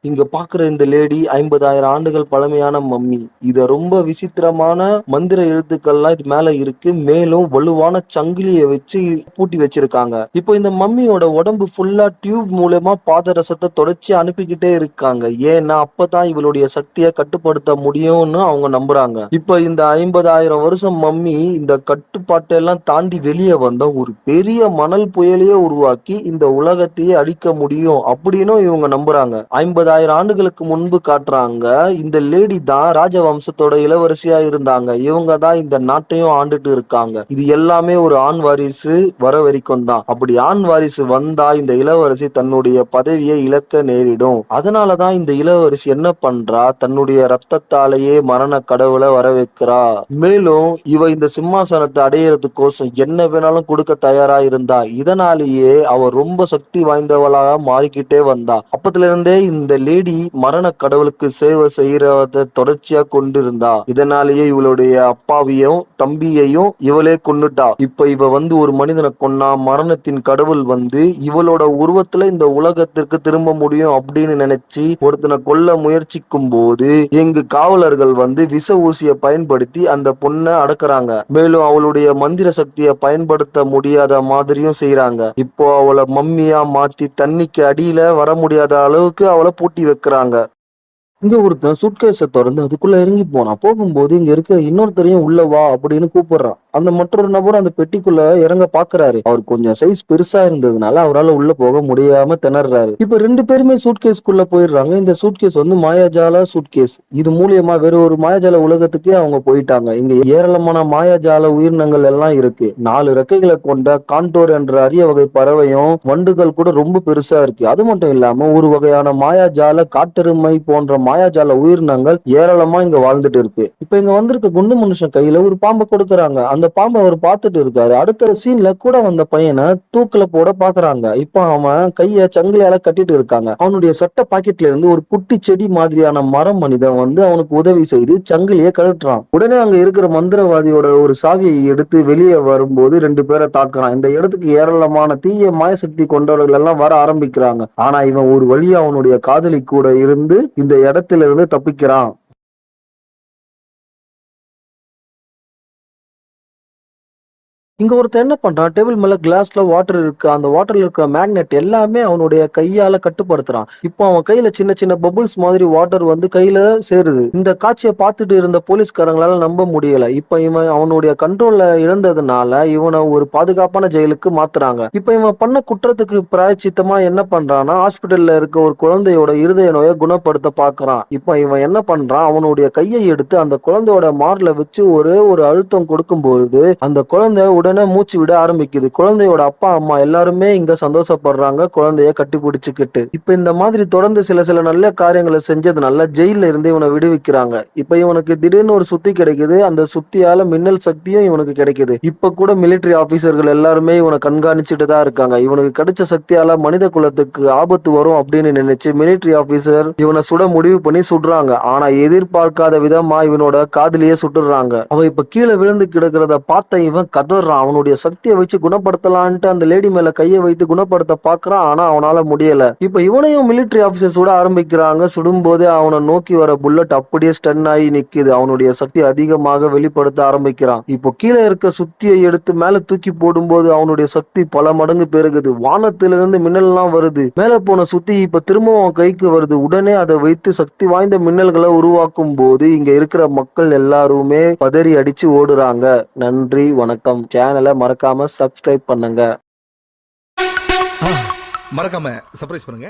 இங்க பாக்குற இந்த லேடி 50,000 ஆண்டுகள் பழமையான மம்மி. இத ரொம்ப விசித்திரமான மந்திர எழுத்துக்கள்லாம் இது மேல இருக்கு. மேலும் வலுவான சங்கிலிய வச்சு பூட்டி வச்சிருக்காங்க. இப்போ இந்த மம்மியோட உடம்பு ஃபுல்லா டியூப் மூலமா பாதரசத்தை தொடர்ச்சி அனுப்பிக்கிட்டே இருக்காங்க. ஏன்னா அப்பதான் இவளுடைய சக்தியை கட்டுப்படுத்த முடியும்னு அவங்க நம்புறாங்க. இப்ப இந்த 50,000 வருஷம் மம்மி இந்த கட்டுப்பாட்டை எல்லாம் தாண்டி வெளியே வந்த ஒரு பெரிய மணல் புயலையே உருவாக்கி இந்த உலகத்தையே அழிக்க முடியும் அப்படின்னு இவங்க நம்புறாங்க. 50,000 ஆண்டுகளுக்கு முன்பு காட்டுறாங்க. இந்த லேடி தான் ராஜவம்சத்தோட இளவரசியா இருந்தாங்க. இவங்க தான் இந்த நாட்டையும் ஆண்டுட்டு இருக்காங்க. இது எல்லாமே ஒரு ஆண் வாரிசு வர வரைக்கும் தான். அப்படி ஆண் வாரிசு வந்தா இந்த இளவரசி தன்னுடைய பதவியை இழக்க நேரிடும். அதனாலதான் இந்த இளவரசி என்ன பண்றா, தன்னுடைய ரத்தத்தாலேயே மரண கடவுளை வர வைக்கிறா. மேலும் இவ இந்த சிம்மாசனத்தை அடையறதுக்கோசம் என்ன வேணாலும் கொடுக்க தயாரா இருந்தா. இதனாலேயே அவ ரொம்ப சக்தி வாய்ந்தவளாக மாறிக்கிட்டே வந்தா. அப்பத்துல இருந்தே இந்த லேடி மரண கடவுளுக்கு சேவை செய்யறத தொடர்ச்சியா கொண்டிருந்தா. இதனாலேயே இவளுடைய அப்பாவையும் தம்பியையும் இவளே கொன்னுட்டா. இப்ப இவ வந்து ஒரு மனிதனை கொன்னா மரணத்தின் கடவுள் வந்து இவளோட உருவத்துல இந்த உலகத்திற்கு திரும்ப முடியும் அப்படின்னு நினைச்சு ஒருத்தனை கொல்ல முயற்சிக்கும் போது எங்க காவலர்கள் வந்து விஷ ஊசியை பயன்படுத்தி அந்த பொண்ணை அடக்குறாங்க. மேலும் அவளுடைய மந்திர சக்தியை பயன்படுத்த முடியாத மாதிரியும் செய்யறாங்க. இப்போ அவளை மம்மியா மாத்தி தண்ணிக்கு அடியில வர முடியாத அளவுக்கு அவளை பூட்டி வைக்கிறாங்க. இங்க ஒருத்தன் சூட்கேஸை திறந்து அதுக்குள்ள இறங்கி போனான். போகும்போது இங்க இருக்கிற இன்னொருத்தரையும் உள்ள வா அப்படின்னு கூப்பிடுறான். அந்த மற்றொரு நபர் அந்த பெட்டிக்குள்ள இறங்க பாக்குறாரு. அவர் கொஞ்சம் சைஸ் பெருசா இருந்ததுனால அவரால் உள்ள போக முடியாம திணறாரு. இப்ப 2 பேருமே சூட்கேஸ்க்குள்ள போயிடுறாங்க. இந்த சூட்கேஸ் வந்து மாயாஜால சூட்கேஸ். இது மூலியமா வேற ஒரு மாயாஜால உலகத்துக்கே அவங்க போயிட்டாங்க. இங்க ஏராளமான மாயாஜால உயிரினங்கள் எல்லாம் இருக்கு. 4 ரெக்கைகளை கொண்ட கான்டோர் என்ற அரிய வகை பறவையும் வண்டுகள் கூட ரொம்ப பெருசா இருக்கு. அது மட்டும் இல்லாம ஒரு வகையான மாயாஜால காட்டெருமை போன்ற மாயாஜால உயிரினங்கள் ஏராளமா இங்க வாழ்ந்துட்டு இருக்கு. இப்ப இங்க வந்திருக்க குண்டு மனுஷன் கையில ஒரு பாம்பை கொடுக்கறாங்க. அந்த பாம்பை அவர் பார்த்துட்டு இருக்காரு. அடுத்த சீன்ல கூட வந்த பையனை தூக்குல போட பாக்குறாங்க. இப்ப அவன் கைய சங்கிலியால கட்டிட்டு இருக்காங்க. அவனுடைய சட்ட பாக்கெட்ல இருந்து ஒரு குட்டி செடி மாதிரியான மரம் மனிதன் வந்து அவனுக்கு உதவி செய்து சங்கிலியை கழட்டுறான். உடனே அங்க இருக்கிற மந்திரவாதியோட ஒரு சாவியை எடுத்து வெளியே வரும்போது 2 பேரை தாக்குறான். இந்த இடத்துக்கு ஏராளமான தீய மாயசக்தி கொண்டவர்கள் எல்லாம் வர ஆரம்பிக்கிறாங்க. ஆனா இவன் ஒரு வழியா அவனுடைய காதலி கூட இருந்து இந்த இடத்துல இருந்து தப்பிக்கிறான். இங்க ஒருத்தன் என்ன பண்றான், டேபிள் மேல கிளாஸ்ல வாட்டர் இருக்கு. அந்த வாட்டர்ல இருக்கிற மேக்னெட் எல்லாமே அவனுடைய கையால கட்டுப்படுத்துறான். இப்போ அவன் கையில சின்ன சின்ன பபுள்ஸ் மாதிரி வாட்டர் வந்து கையில சேருது. இந்த காட்சியை பார்த்துட்டு இருந்த போலீஸ்காரங்களால நம்ப முடியல. இப்ப இவன் அவனுடைய கண்ட்ரோல்ல இழந்ததுனால இவனை ஒரு பாதுகாப்பான ஜெயிலுக்கு மாத்துறாங்க. இப்ப இவன் பண்ண குற்றத்துக்கு பிராயச்சித்தமா என்ன பண்றான்னா, ஹாஸ்பிட்டல்ல இருக்க ஒரு குழந்தையோட இருதய நோயை குணப்படுத்த பாக்குறான். இப்ப இவன் என்ன பண்றான், அவனுடைய கையை எடுத்து அந்த குழந்தையோட மார்ல வச்சு ஒரே ஒரு அழுத்தம் கொடுக்கும் பொழுது அந்த குழந்தை உடனே மூச்சு விட ஆரம்பிக்குது. குழந்தையோட அப்பா அம்மா எல்லாருமே இங்க சந்தோஷப்படுறாங்க குழந்தைய கட்டி பிடிச்சுக்கிட்டு. இப்ப இந்த மாதிரி தொடர்ந்து சில சில நல்ல காரியங்களை செஞ்சதுனால ஜெயில இருந்து இவனை விடுவிக்கிறாங்க. இப்ப இவனுக்கு திடீர்னு ஒரு சுத்தி கிடைக்குது. அந்த சுத்தியால மின்னல் சக்தியும் இவனுக்கு கிடைக்குது. இப்ப கூட மிலிட்டரி ஆபீசர்கள் எல்லாருமே இவனை கண்காணிச்சுட்டு தான் இருக்காங்க. இவனுக்கு கிடைச்ச சக்தியால மனித குலத்துக்கு ஆபத்து வரும் அப்படின்னு நினைச்சு மிலிட்டரி ஆபீசர் இவனை சுட முடிவு பண்ணி சுடுறாங்க. ஆனா எதிர்பார்க்காத விதமா இவனோட காதலியே சுட்டுறாங்க. அவ இப்ப கீழே விழுந்து கிடக்கிறத பார்த்த இவன் கதறான். அவனுடைய சக்தியை வச்சு குணப்படுத்தலான்ட்டு அந்த லேடி மேல கையை வைத்து குணப்படுத்த பாக்குறான். ஆனா அவனால முடியல. இப்ப இவனையும் மிலிட்டரி ஆபீசர் சுட ஆரம்பிக்கிறாங்க. சுடும் போதே அவனை நோக்கி வர புல்லட் அப்படியே ஸ்டன் ஆகி நிக்குது. அவனுடைய சக்தி அதிகமாக வெளிப்படுத்த ஆரம்பிக்கிறான். இப்போ கீழே இருக்க சுத்தியை எடுத்து மேல தூக்கி போடும்போது அவனுடைய சக்தி பல மடங்கு பெருகுது. வானத்திலிருந்து மின்னல்லாம் வருது. மேல போன சுத்தி இப்ப திரும்பவும் அவன் கைக்கு வருது. உடனே அதை வைத்து சக்தி வாய்ந்த மின்னல்களை உருவாக்கும் போது இங்க இருக்கிற மக்கள் எல்லாருமே பதறி அடிச்சு ஓடுறாங்க. நன்றி, வணக்கம். சேனலை மறக்காம சப்ஸ்கிரைப் பண்ணுங்க. மறக்காம சர்ப்ரைஸ் பண்ணுங்க.